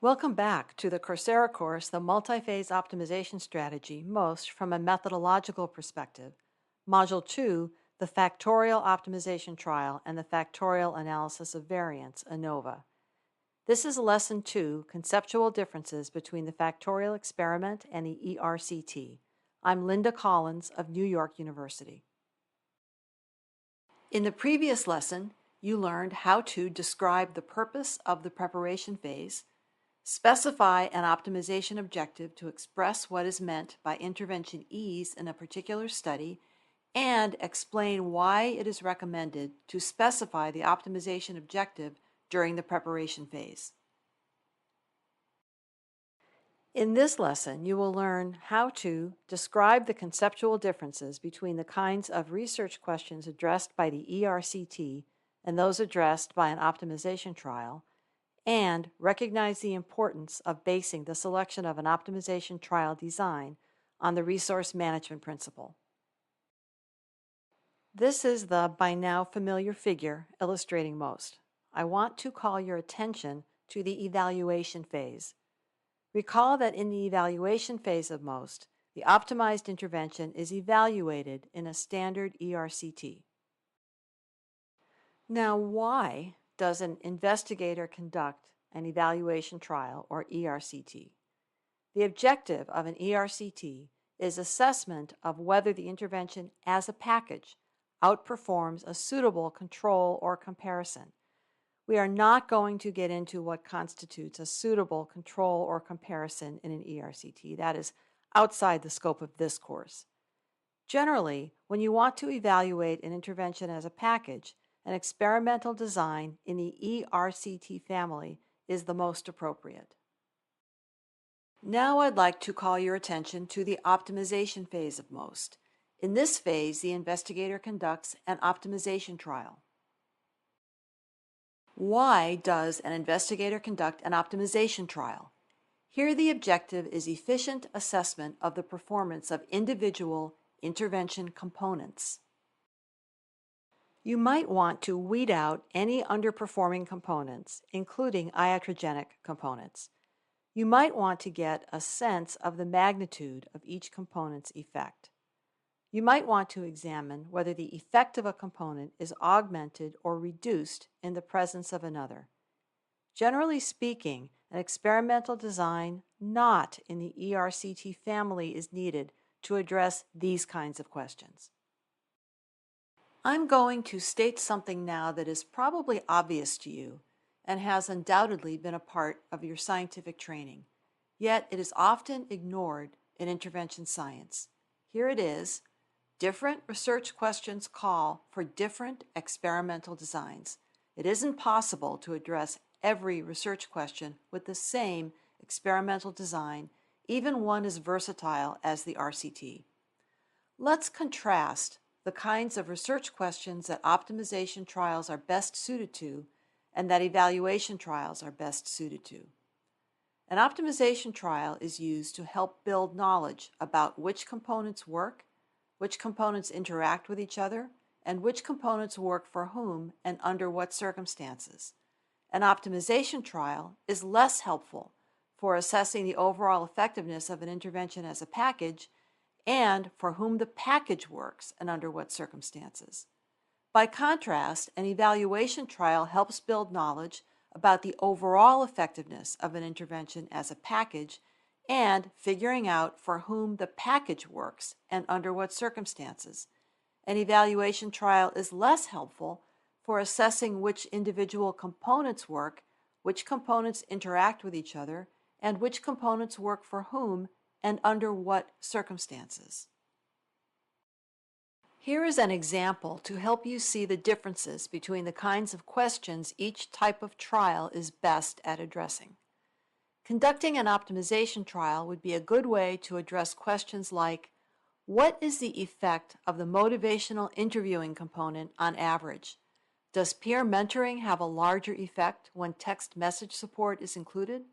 Welcome back to the Coursera course, The Multi-Phase Optimization Strategy, most from a methodological perspective. Module 2, the Factorial Optimization Trial and the Factorial Analysis of Variance, ANOVA. This is Lesson 2, Conceptual Differences between the Factorial Experiment and the ERCT. I'm Linda Collins of New York University. In the previous lesson, you learned how to describe the purpose of the preparation phase, specify an optimization objective to express what is meant by intervention ease in a particular study, and explain why it is recommended to specify the optimization objective during the preparation phase. In this lesson, you will learn how to describe the conceptual differences between the kinds of research questions addressed by the ERCT and those addressed by an optimization trial, and recognize the importance of basing the selection of an optimization trial design on the resource management principle. This is the by now familiar figure illustrating most. I want to call your attention to the evaluation phase. Recall that in the evaluation phase of most, the optimized intervention is evaluated in a standard ERCT. Now, why does an investigator conduct an evaluation trial, or ERCT? The objective of an ERCT is assessment of whether the intervention as a package outperforms a suitable control or comparison. We are not going to get into what constitutes a suitable control or comparison in an ERCT. That is outside the scope of this course. Generally, when you want to evaluate an intervention as a package, an experimental design in the ERCT family is the most appropriate. Now I'd like to call your attention to the optimization phase of most. In this phase, the investigator conducts an optimization trial. Why does an investigator conduct an optimization trial? Here the objective is efficient assessment of the performance of individual intervention components. You might want to weed out any underperforming components, including iatrogenic components. You might want to get a sense of the magnitude of each component's effect. You might want to examine whether the effect of a component is augmented or reduced in the presence of another. Generally speaking, an experimental design not in the ERCT family is needed to address these kinds of questions. I'm going to state something now that is probably obvious to you and has undoubtedly been a part of your scientific training, yet it is often ignored in intervention science. Here it is. Different research questions call for different experimental designs. It isn't possible to address every research question with the same experimental design, even one as versatile as the RCT. Let's contrast the kinds of research questions that optimization trials are best suited to and that evaluation trials are best suited to. An optimization trial is used to help build knowledge about which components work, which components interact with each other, and which components work for whom and under what circumstances. An optimization trial is less helpful for assessing the overall effectiveness of an intervention as a package and for whom the package works and under what circumstances. By contrast, an evaluation trial helps build knowledge about the overall effectiveness of an intervention as a package and figuring out for whom the package works and under what circumstances. An evaluation trial is less helpful for assessing which individual components work, which components interact with each other, and which components work for whom and under what circumstances. Here is an example to help you see the differences between the kinds of questions each type of trial is best at addressing. Conducting an optimization trial would be a good way to address questions like, what is the effect of the motivational interviewing component on average? Does peer mentoring have a larger effect when text message support is included?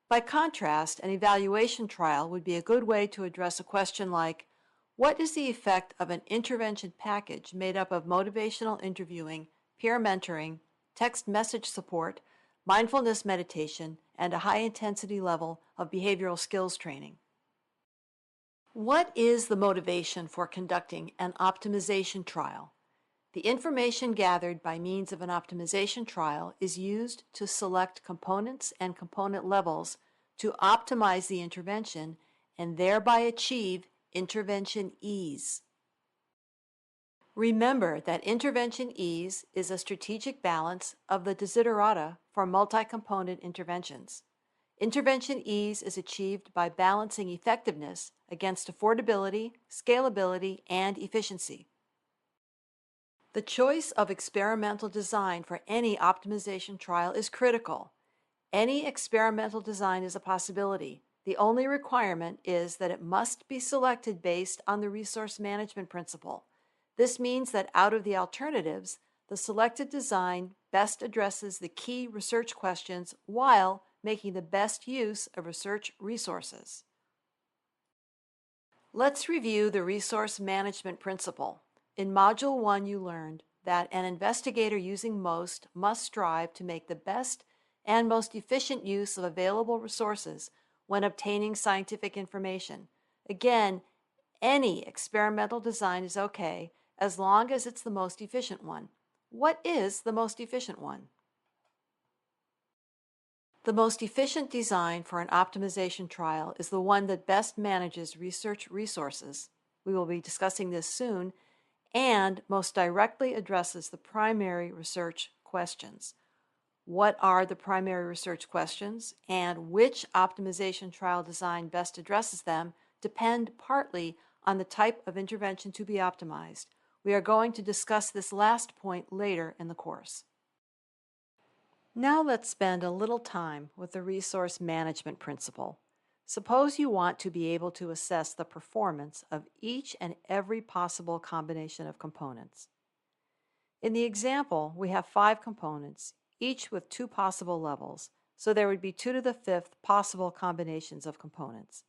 By contrast, an evaluation trial would be a good way to address a question like, what is the effect of an intervention package made up of motivational interviewing, peer mentoring, text message support, mindfulness meditation, and a high-intensity level of behavioral skills training. What is the motivation for conducting an optimization trial? The information gathered by means of an optimization trial is used to select components and component levels to optimize the intervention and thereby achieve intervention ease. Remember that intervention ease is a strategic balance of the desiderata for multi-component interventions. Intervention ease is achieved by balancing effectiveness against affordability, scalability, and efficiency. The choice of experimental design for any optimization trial is critical. Any experimental design is a possibility. The only requirement is that it must be selected based on the resource management principle. This means that out of the alternatives, the selected design best addresses the key research questions while making the best use of research resources. Let's review the resource management principle. In Module 1, you learned that an investigator using MOST must strive to make the best and most efficient use of available resources when obtaining scientific information. Again, any experimental design is okay as long as it's the most efficient one. What is the most efficient one? The most efficient design for an optimization trial is the one that best manages research resources. We will be discussing this soon, and most directly addresses the primary research questions. What are the primary research questions and which optimization trial design best addresses them depend partly on the type of intervention to be optimized. We are going to discuss this last point later in the course. Now let's spend a little time with the resource management principle. Suppose you want to be able to assess the performance of each and every possible combination of components. In the example, we have 5 components, each with 2 possible levels, so there would be 2 to the 5th possible combinations of components.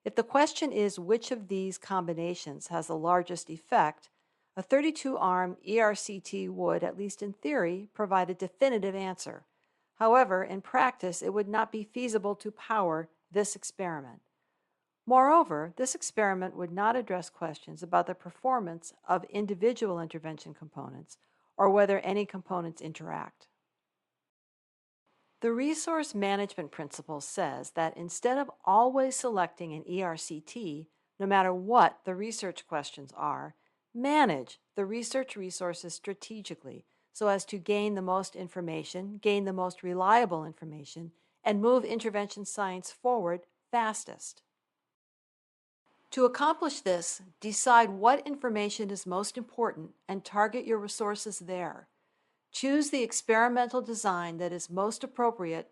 If the question is which of these combinations has the largest effect, a 32-arm ERCT would, at least in theory, provide a definitive answer. However, in practice, it would not be feasible to power this experiment. Moreover, this experiment would not address questions about the performance of individual intervention components or whether any components interact. The resource management principle says that instead of always selecting an ERCT, no matter what the research questions are, manage the research resources strategically so as to gain the most information, gain the most reliable information, and move intervention science forward fastest. To accomplish this, decide what information is most important and target your resources there. Choose the experimental design that is most appropriate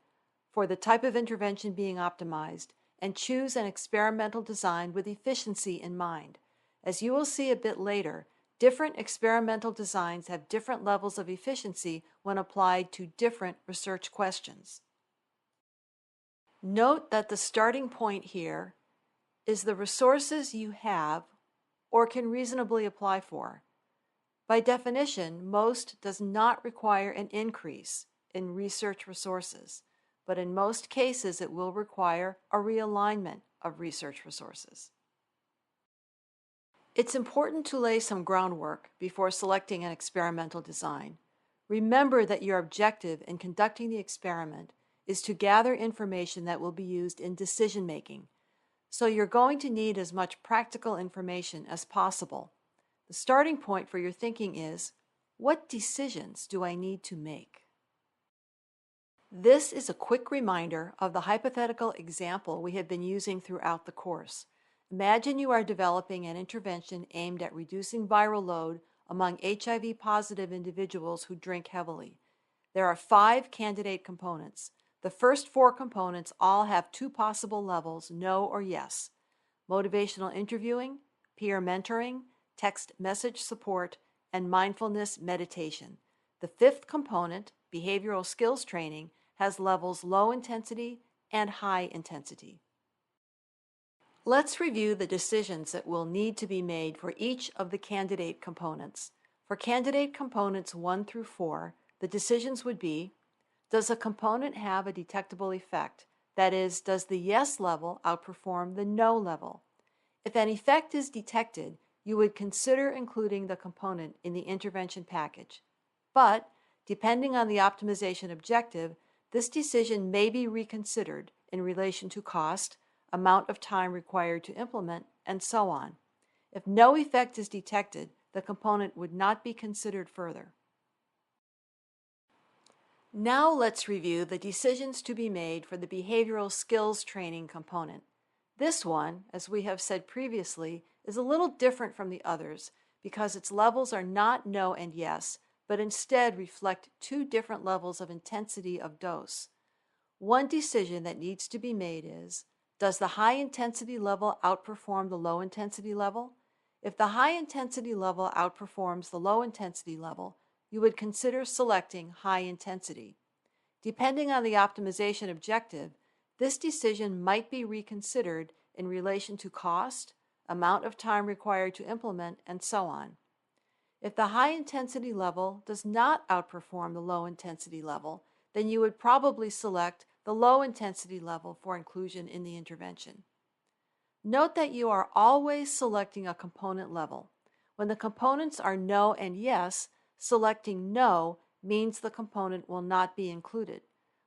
for the type of intervention being optimized, and choose an experimental design with efficiency in mind. As you will see a bit later, different experimental designs have different levels of efficiency when applied to different research questions. Note that the starting point here is the resources you have or can reasonably apply for. By definition, MOST does not require an increase in research resources, but in most cases it will require a realignment of research resources. It's important to lay some groundwork before selecting an experimental design. Remember that your objective in conducting the experiment is to gather information that will be used in decision-making. So you're going to need as much practical information as possible. The starting point for your thinking is, what decisions do I need to make? This is a quick reminder of the hypothetical example we have been using throughout the course. Imagine you are developing an intervention aimed at reducing viral load among HIV-positive individuals who drink heavily. There are 5 candidate components. The first 4 components all have 2 possible levels, no or yes: motivational interviewing, peer mentoring, text message support, and mindfulness meditation. The 5th component, behavioral skills training, has levels low intensity and high intensity. Let's review the decisions that will need to be made for each of the candidate components. For candidate components 1 through 4, the decisions would be: Does a component have a detectable effect? That is, does the yes level outperform the no level? If an effect is detected, you would consider including the component in the intervention package. But, depending on the optimization objective, this decision may be reconsidered in relation to cost, amount of time required to implement, and so on. If no effect is detected, the component would not be considered further. Now let's review the decisions to be made for the behavioral skills training component. This one, as we have said previously, is a little different from the others because its levels are not no and yes, but instead reflect two different levels of intensity of dose. One decision that needs to be made is, does the high intensity level outperform the low intensity level? If the high intensity level outperforms the low intensity level, you would consider selecting high intensity. Depending on the optimization objective, this decision might be reconsidered in relation to cost, amount of time required to implement, and so on. If the high intensity level does not outperform the low intensity level, then you would probably select the low intensity level for inclusion in the intervention. Note that you are always selecting a component level. When the components are no and yes, selecting no means the component will not be included.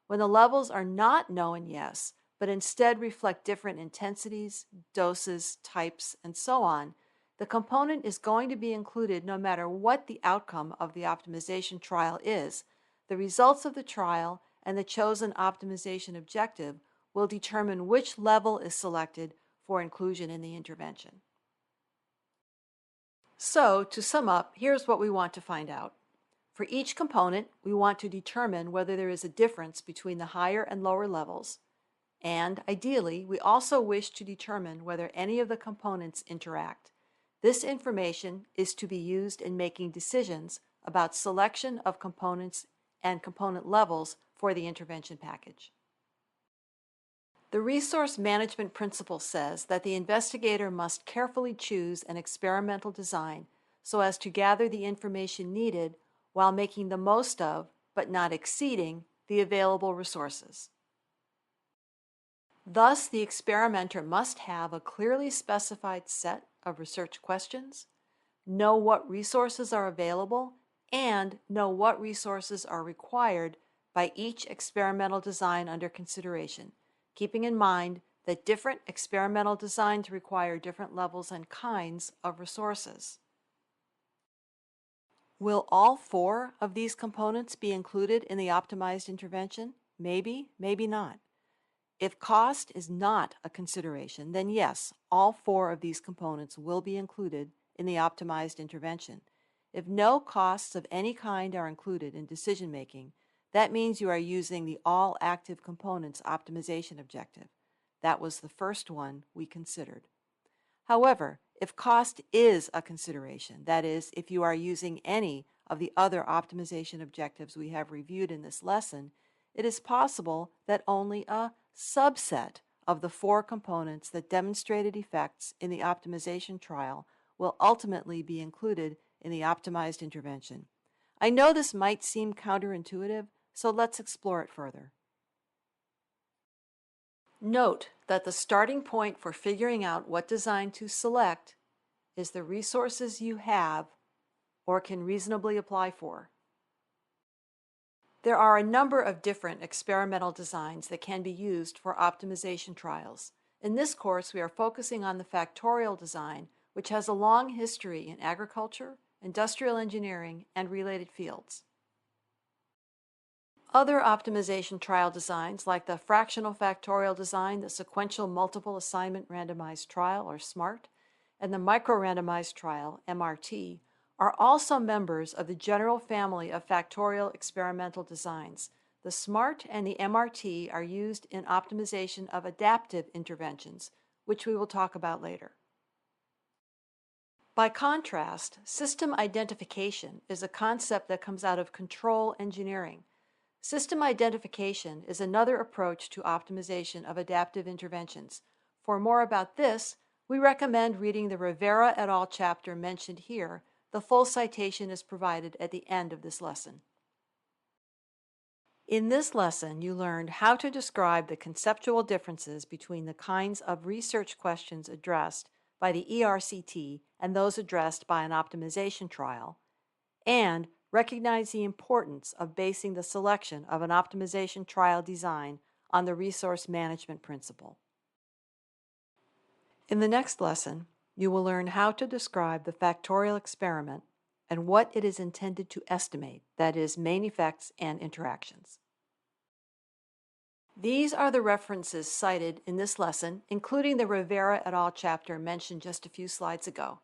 When the levels are not no and yes, but instead reflect different intensities, doses, types, and so on, the component is going to be included no matter what the outcome of the optimization trial is. The results of the trial and the chosen optimization objective will determine which level is selected for inclusion in the intervention. So, to sum up, here's what we want to find out. For each component, we want to determine whether there is a difference between the higher and lower levels, and ideally, we also wish to determine whether any of the components interact. This information is to be used in making decisions about selection of components and component levels for the intervention package. The resource management principle says that the investigator must carefully choose an experimental design so as to gather the information needed while making the most of, but not exceeding, the available resources. Thus, the experimenter must have a clearly specified set of research questions, know what resources are available, and know what resources are required by each experimental design under consideration, keeping in mind that different experimental designs require different levels and kinds of resources. Will all four of these components be included in the optimized intervention? Maybe, maybe not. If cost is not a consideration, then yes, all four of these components will be included in the optimized intervention. If no costs of any kind are included in decision making, that means you are using the all active components optimization objective. That was the first one we considered. However, if cost is a consideration, that is, if you are using any of the other optimization objectives we have reviewed in this lesson, it is possible that only a subset of the four components that demonstrated effects in the optimization trial will ultimately be included in the optimized intervention. I know this might seem counterintuitive, so let's explore it further. Note that the starting point for figuring out what design to select is the resources you have or can reasonably apply for. There are a number of different experimental designs that can be used for optimization trials. In this course, we are focusing on the factorial design, which has a long history in agriculture, industrial engineering, and related fields. Other optimization trial designs, like the fractional factorial design, the sequential multiple assignment randomized trial, or SMART, and the micro-randomized trial, MRT, are also members of the general family of factorial experimental designs. The SMART and the MRT are used in optimization of adaptive interventions, which we will talk about later. By contrast, system identification is a concept that comes out of control engineering. System identification is another approach to optimization of adaptive interventions. For more about this, we recommend reading the Rivera et al. Chapter mentioned here. The full citation is provided at the end of this lesson. In this lesson, you learned how to describe the conceptual differences between the kinds of research questions addressed by the ERCT and those addressed by an optimization trial, and recognize the importance of basing the selection of an optimization trial design on the resource management principle. In the next lesson, you will learn how to describe the factorial experiment and what it is intended to estimate, that is, main effects and interactions. These are the references cited in this lesson, including the Rivera et al. Chapter mentioned just a few slides ago.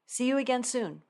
See you again soon.